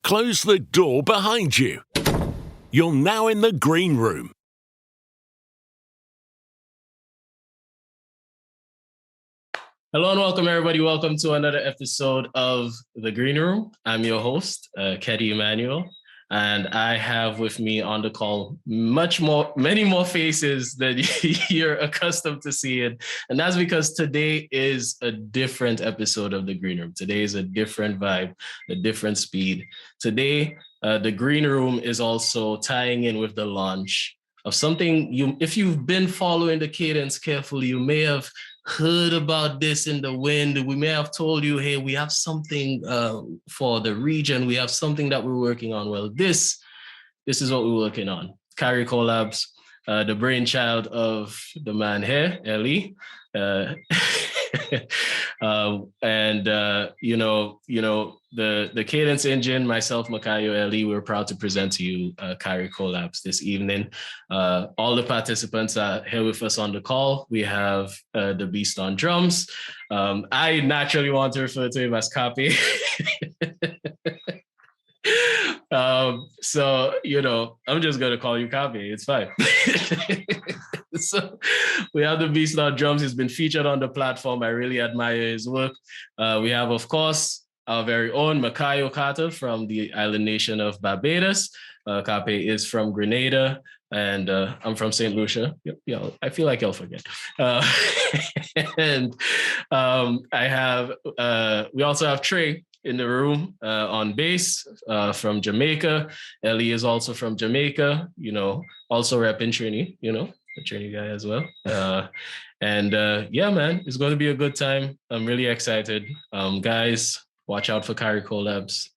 Close the door behind you. You're now in the green room. Hello and welcome, everybody. Welcome to another episode of The Green Room. I'm your host, Keddy Emmanuel, and I have with me on the call many more faces than you're accustomed to seeing. And that's because today is a different episode of The Green Room. Today is a different vibe, a different speed. Today, The Green Room is also tying in with the launch of something if you've been following the cadence carefully, you may have heard about this in the wind. We may have told you, hey, we have something for the region. We have something that we're working on. Well, this is what we're working on. Caricollabs, the brainchild of the man here, Eli. The Cadence Engine, myself, Makayo, Eli, we're proud to present to you Caricollabs this evening. All the participants are here with us on the call. We have the Beast on drums. I naturally want to refer to him as Kapi. I'm just going to call you Kapi. It's fine. So we have the Beast on drums. He's been featured on the platform. I really admire his work. We have, of course, our very own Makayo Carter from the island nation of Barbados. Kapi is from Grenada, and I'm from St. Lucia. Yeah, I feel like I'll forget. We also have Trey in the room on bass from Jamaica. Ellie is also from Jamaica, also repping Trini, a Trini guy as well. Yeah, man, it's going to be a good time. I'm really excited. Guys, watch out for Caricollabs.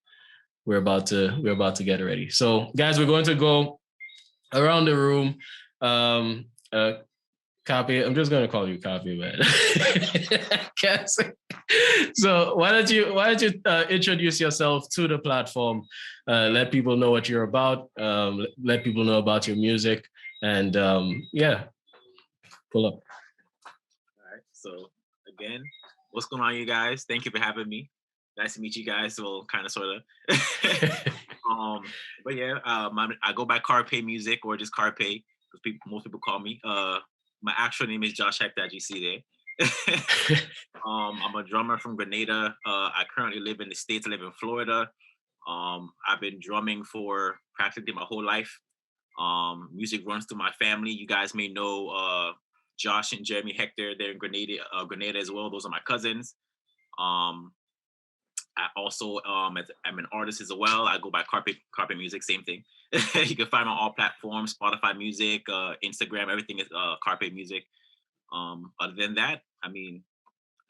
We're about to get ready. So, guys, we're going to go around the room. Copy. I'm just going to call you Copy, man. So why don't you introduce yourself to the platform? Let people know what you're about. Let people know about your music, and pull up. All right. So again, what's going on, you guys? Thank you for having me. Nice to meet you guys. Well, kind of, sort of. But yeah, I go by Carpe Music or just Carpe because most people call me. My actual name is Josh Hector, as you see there. I'm a drummer from Grenada. I currently live in the States. I live in Florida. I've been drumming for practically my whole life. Music runs through my family. You guys may know Josh and Jeremy Hector. They're in Grenada as well. Those are my cousins. I also I'm an artist as well. I go by Carpe Music, same thing. You can find me on all platforms, Spotify Music, Instagram, everything is Carpe Music. Other than that, I mean,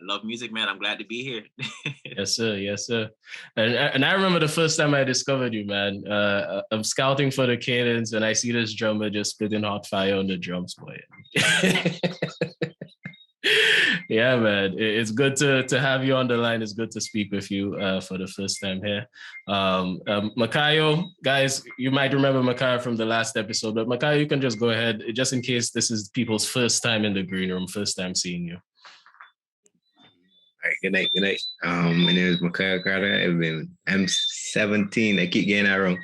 I love music, man. I'm glad to be here. Yes, sir. Yes, sir. And I remember the first time I discovered you, man. I'm scouting for the cadence, and I see this drummer just spitting hot fire on the drums, boy. Yeah, man. It's good to have you on the line. It's good to speak with you for the first time here. Makayo, guys, you might remember Makayo from the last episode, but Makayo, you can just go ahead, just in case this is people's first time in the green room, first time seeing you. All right, good night. My name is Makayo Carter. I'm 17. I keep getting that wrong.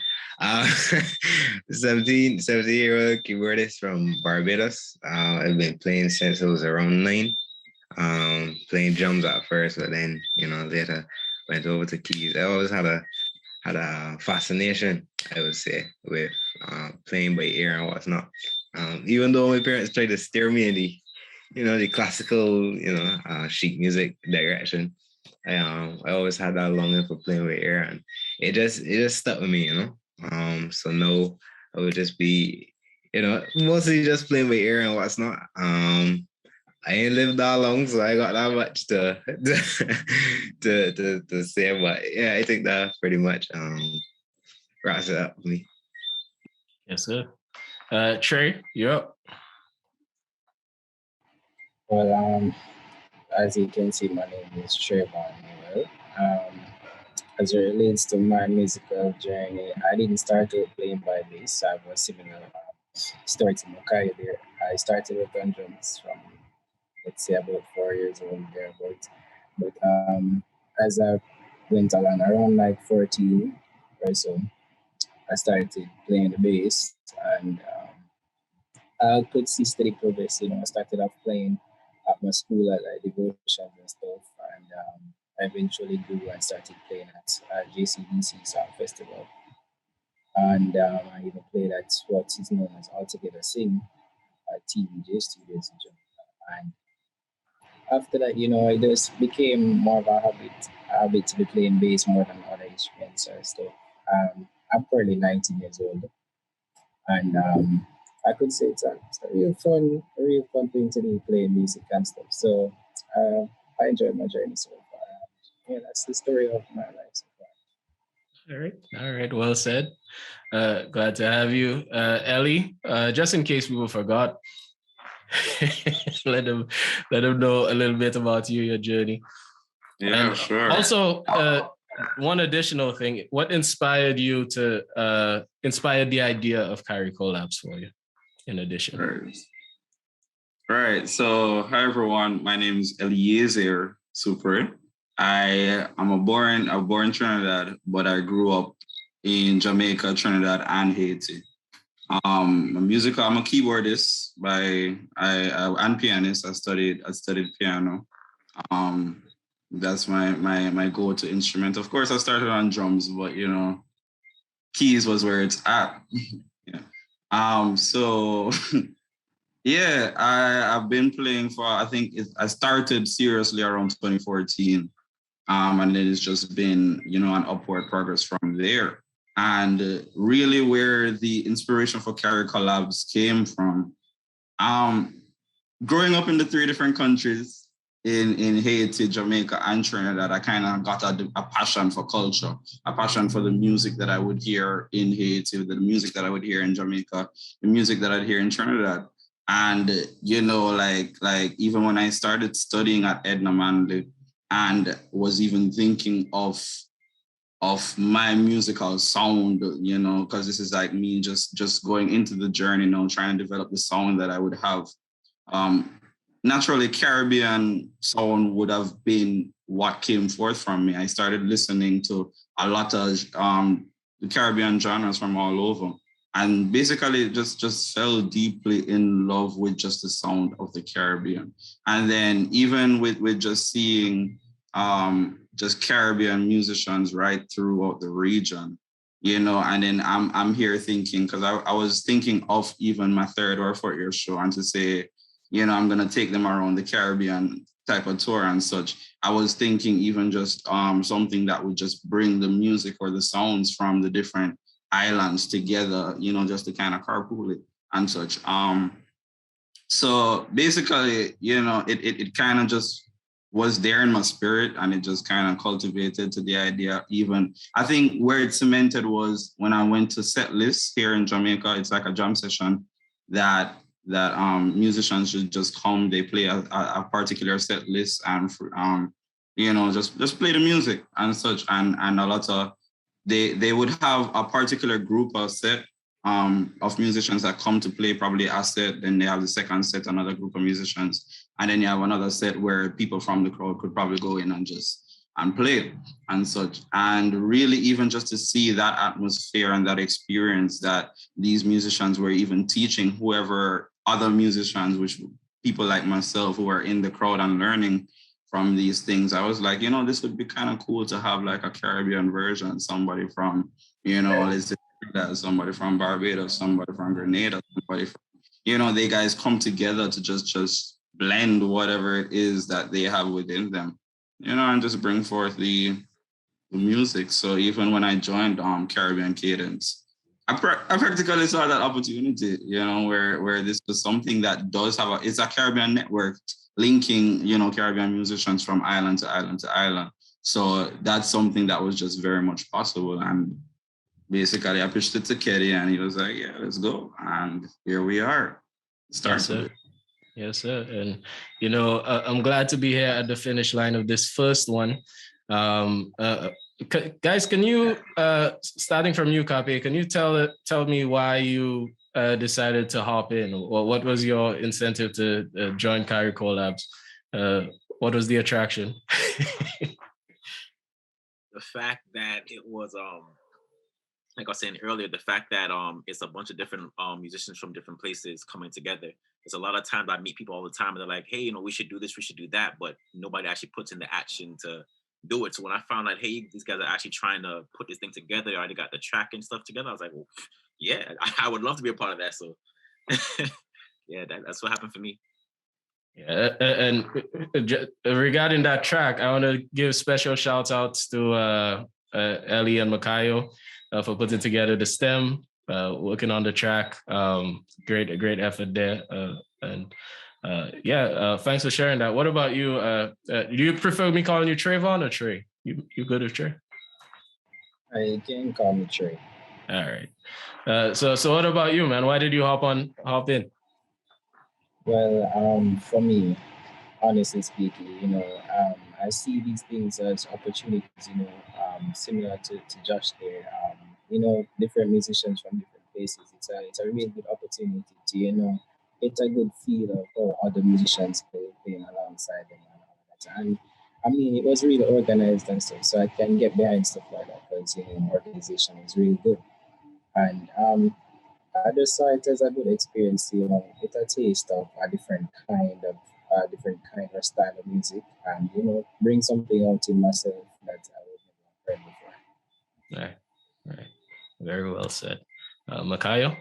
17-year-old keyboardist from Barbados. I've been playing since I was around 9. Playing drums at first, but then later went over to keys. I always had a fascination, I would say, with playing by ear and what's not. Even though my parents tried to steer me in the classical, sheet music direction, I always had that longing for playing by ear, and it just stuck with me, So now I would just be, mostly just playing by ear and what's not. I ain't lived that long, so I got that much to say. But yeah, I think that pretty much wraps it up for me. Yes, sir. Trey, you're up. Well, as you can see, my name is Trey Manuel. As it relates to my musical journey, I didn't start out playing by bass. I have a similar story to Makayo there. I started with on drums from, let's say, about 4 years old, thereabouts. But as I went along, around like 14, very soon. I started playing the bass, and I could see steady progress. I started off playing at my school at like devotions and stuff, and I eventually grew and started playing at JCDC Sound Festival, and I even played at what is known as Altogether Sing at TVJ Studios in Jamaica. And after that, it just became more of a habit to be playing bass more than other instruments or stuff. I'm currently 19 years old, and I could say it's a real fun thing to do, playing music and stuff. So I enjoyed my journey so far. Yeah, that's the story of my life so far. All right. Well said. Glad to have you, Ellie. Just in case people forgot, let them know a little bit about you, your journey. Yeah, and sure. Also, one additional thing: what inspired you to inspired the idea of Caricollabs for you? In addition, Right. So, hi everyone. My name is Elizer Super. I'm born in Trinidad, but I grew up in Jamaica, Trinidad, and Haiti. I'm a keyboardist and pianist. I studied piano. That's my go-to instrument. Of course, I started on drums, but keys was where it's at. Yeah. So yeah, I've been playing for, I started seriously around 2014. And then it's just been, an upward progress from there. And really where the inspiration for Caricollabs came from, growing up in the three different countries, in Haiti, Jamaica, and Trinidad, I kind of got a passion for culture, a passion for the music that I would hear in Haiti, the music that I would hear in Jamaica, the music that I'd hear in Trinidad. And, like even when I started studying at Edna Manley and was even thinking of my musical sound, because this is like me just going into the journey now, trying to develop the sound that I would have. Naturally, Caribbean sound would have been what came forth from me. I started listening to a lot of the Caribbean genres from all over, and basically just fell deeply in love with just the sound of the Caribbean. And then even with just seeing just Caribbean musicians right throughout the region, and then I'm here thinking, because I was thinking of even my third or fourth year show, and to say, I'm going to take them around the Caribbean type of tour and such. I was thinking even just something that would just bring the music or the sounds from the different islands together, just to kind of carpool it and such. So basically, it kind of just was there in my spirit, and it just kind of cultivated to the idea. Even I think where it cemented was when I went to set lists here in Jamaica. It's like a jam session that musicians should just come, they play a particular set list, and just play the music and such, and a lot of they would have a particular group or set of musicians that come to play probably a set, then they have the second set, another group of musicians, and then you have another set where people from the crowd could probably go in and play and such. And really even just to see that atmosphere and that experience that these musicians were even teaching whoever other musicians, which people like myself who are in the crowd and learning from these things, I was like, this would be kind of cool to have like a Caribbean version, somebody from, let's say that, somebody from Barbados, somebody from Grenada, somebody from, they guys come together to just blend whatever it is that they have within them, and just bring forth the music. So even when I joined Caribbean Cadence, I practically saw that opportunity, where this was something that does have it's a Caribbean network linking, Caribbean musicians from island to island to island. So that's something that was just very much possible. And basically I pitched it to Keddy, and he was like, yeah, let's go. And here we are. Yes, sir. And, I'm glad to be here at the finish line of this first one. Guys, can you, starting from you, Kape, can you tell me why you decided to hop in? Or what was your incentive to join Caricollabs? What was the attraction? The fact that it was like I was saying earlier, the fact that it's a bunch of different musicians from different places coming together. There's a lot of times I meet people all the time and they're like, hey, we should do this, we should do that, but nobody actually puts in the action to do it. So when I found out, hey, these guys are actually trying to put this thing together, they already got the track and stuff together, I was like, well, yeah, I would love to be a part of that. So yeah, that's what happened for me. Yeah, and regarding that track, I want to give special shout outs to Ellie and Makayo for putting together the stem, working on the track. Great effort there. Thanks for sharing that. What about you? Do you prefer me calling you Trayvon or Trey? You good with Trey? You can call me Trey. All right. So what about you, man? Why did you hop in? Well, for me, honestly speaking, I see these things as opportunities, similar to Josh there. Different musicians from different places. It's a really good opportunity to, get a good feel of how other musicians playing alongside them and all that. And I mean, it was really organized and stuff, so I can get behind stuff like that because, organization is really good. And I just saw it as a good experience, it's a taste of a different kind of style of music and, bring something out in myself that I would never heard before. Right. Very well said. Makayo?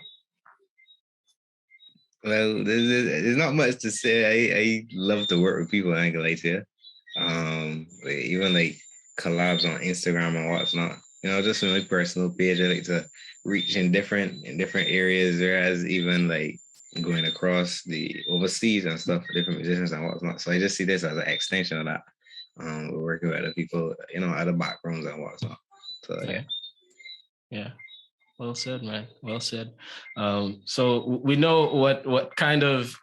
Well, there's not much to say. I love to work with people, I ain't gonna lie to you. Even like collabs on Instagram and whatnot. Just on my personal page, I like to reach in different areas, whereas even like going across the overseas and stuff for different musicians and whatnot. So I just see this as an extension of that. We're working with other people, other backgrounds and whatnot. So yeah. Yeah. Well said, man. Well said. So we know what kind of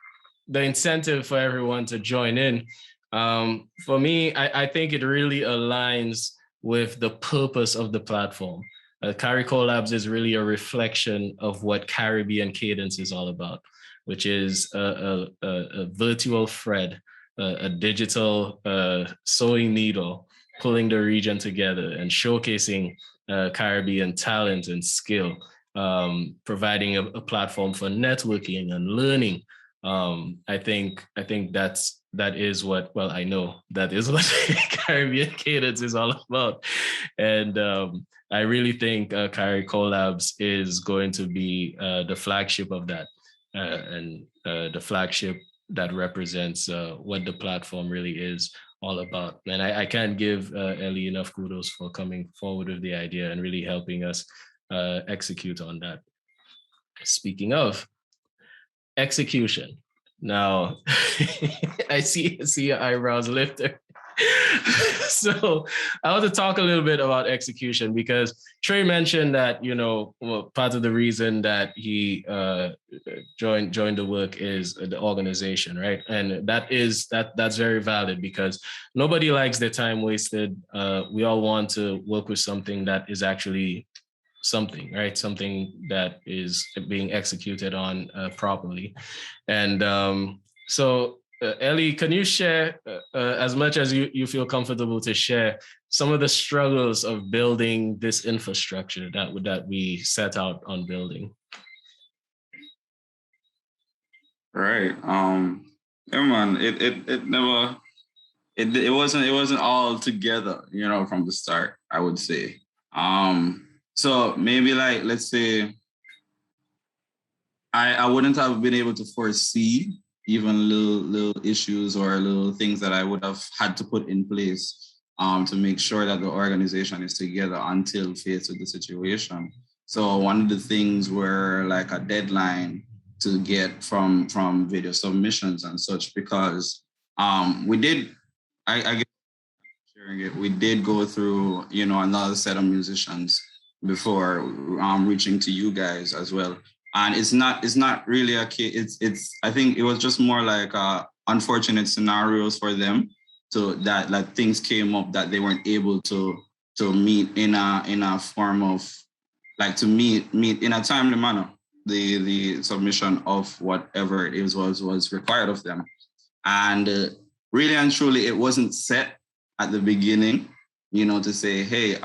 the incentive for everyone to join in. For me, I think it really aligns with the purpose of the platform. Caricollabs is really a reflection of what Caribbean Cadence is all about, which is a virtual thread, a digital sewing needle, pulling the region together and showcasing Caribbean talent and skill, providing a platform for networking and learning. I think that is what Caribbean Cadence is all about. And I really think Caricollabs is going to be the flagship of that, and the flagship that represents what the platform really is all about. And I can't give Ellie enough kudos for coming forward with the idea and really helping us execute on that. Speaking of execution, now I see your eyebrows lifted. So I want to talk a little bit about execution because Trey mentioned that, part of the reason that he joined the work is the organization, right? And that's very valid because nobody likes their time wasted. We all want to work with something that is actually something, right? Something that is being executed on properly. And so Ellie, can you share as much as you feel comfortable to share some of the struggles of building this infrastructure that we set out on building? Right. Yeah, man. It wasn't all together, from the start, I would say. So maybe like, let's say I wouldn't have been able to foresee even little issues or little things that I would have had to put in place to make sure that the organization is together until faced with the situation. So one of the things were like a deadline to get from video submissions and such, because we did, I guess sharing it, we did go through, another set of musicians before reaching to you guys as well. And it's not really a case. It's I think it was just more like unfortunate scenarios for them, so that like things came up that they weren't able to meet in a form of like to meet in a timely manner the submission of whatever it was required of them. And really and truly, it wasn't set at the beginning, to say, hey,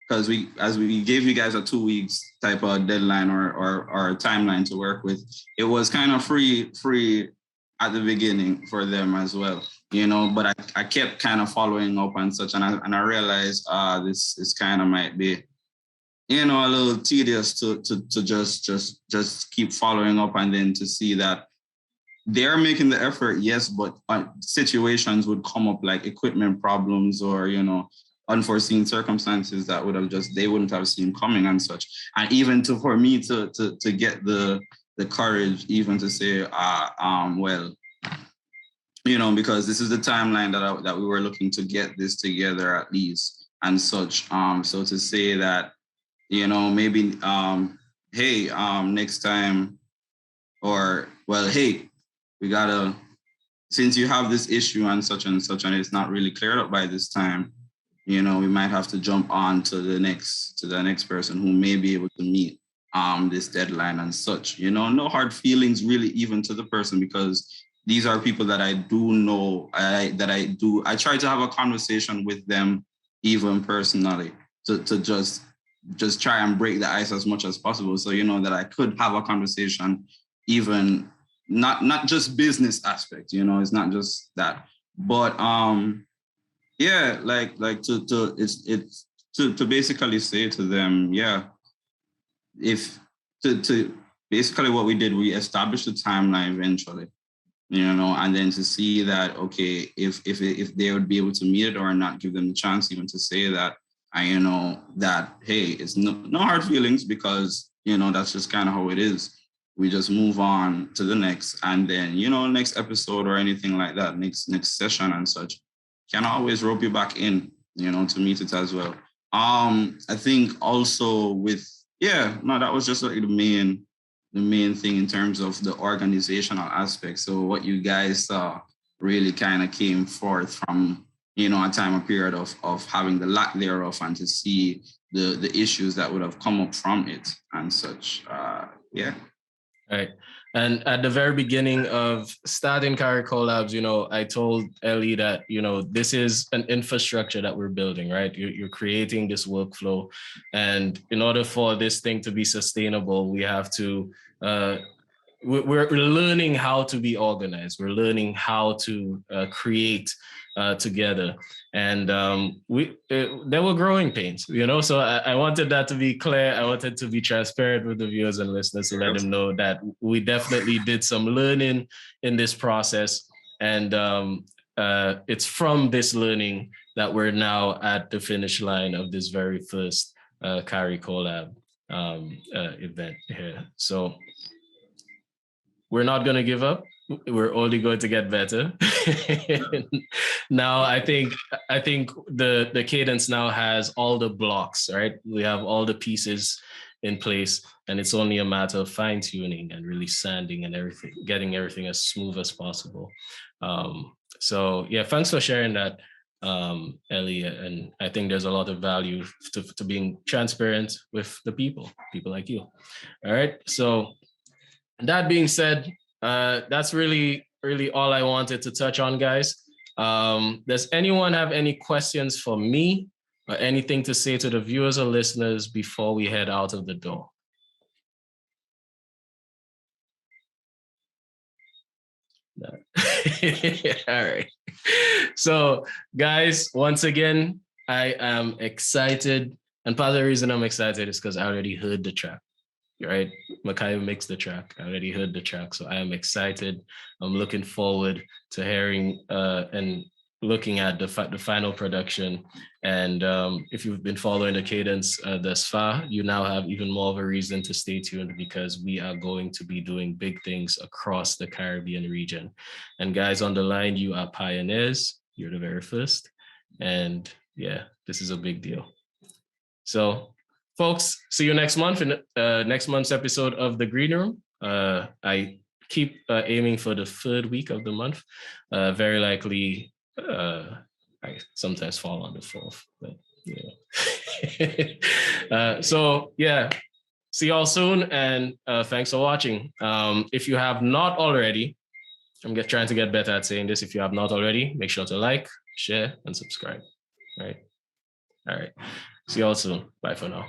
because we gave you guys a 2 weeks type of deadline or timeline to work with, it was kind of free at the beginning for them as well, but I kept kind of following up and such, and I realized this kind of might be a little tedious to just keep following up, and then to see that they're making the effort, yes, but situations would come up like equipment problems or unforeseen circumstances that they wouldn't have seen coming and such. And even for me to get the courage even to say, well, because this is the timeline that we were looking to get this together at least and such. So to say that, maybe, hey, next time, or, well, hey, we gotta, since you have this issue and such, and it's not really cleared up by this time, we might have to jump on to the next person who may be able to meet this deadline and such. No hard feelings really, even to the person, because these are people that I do know. I try to have a conversation with them, even personally, to just try and break the ice as much as possible. So that I could have a conversation, even not just business aspect. It's not just that, but yeah, like to basically say to them, yeah, if to basically what we did, we established a timeline eventually, and then to see that, okay, if they would be able to meet it or not, give them the chance even to say that, that, hey, it's no hard feelings, because, that's just kind of how it is. We just move on to the next, and then, next episode or anything like that, next session and such, can always rope you back in, to meet it as well. I think also that was just like the main thing in terms of the organizational aspect. So what you guys saw really kind of came forth from, a time, a period of having the lack thereof, and to see the issues that would have come up from it and such. Yeah. Right. And at the very beginning of starting Caricollabs, I told Ellie that, this is an infrastructure that we're building, right? You're creating this workflow. And in order for this thing to be sustainable, we have to, we're learning how to be organized. We're learning how to create together. And there were growing pains, so I wanted that to be clear. I wanted to be transparent with the viewers and listeners to let them know that we definitely did some learning in this process. And it's from this learning that we're now at the finish line of this very first Caricollab event here. So we're not going to give up. We're only going to get better. Now, I think the cadence now has all the blocks, right? We have all the pieces in place, and it's only a matter of fine tuning and really sanding and everything, getting everything as smooth as possible. So yeah, thanks for sharing that, Ellie. And I think there's a lot of value to being transparent with the people like you. All right. So that being said, that's really all I wanted to touch on, guys. Does anyone have any questions for me or anything to say to the viewers or listeners before we head out of the door? No. All right. So, guys, once again, I am excited. And part of the reason I'm excited is because I already heard the track. Right, Makayo makes the track. I already heard the track, so I am excited. I'm looking forward to hearing and looking at the final production. And if you've been following the cadence thus far, you now have even more of a reason to stay tuned, because we are going to be doing big things across the Caribbean region. And guys on the line, you are pioneers. You're the very first, and yeah, this is a big deal. So, folks, see you next month in next month's episode of The Green Room. I keep aiming for the third week of the month. Very likely, I sometimes fall on the fourth, but so yeah, see y'all soon, and thanks for watching. If you have not already, I'm trying to get better at saying this. If you have not already, make sure to like, share, and subscribe. All right. See you all soon. Bye for now.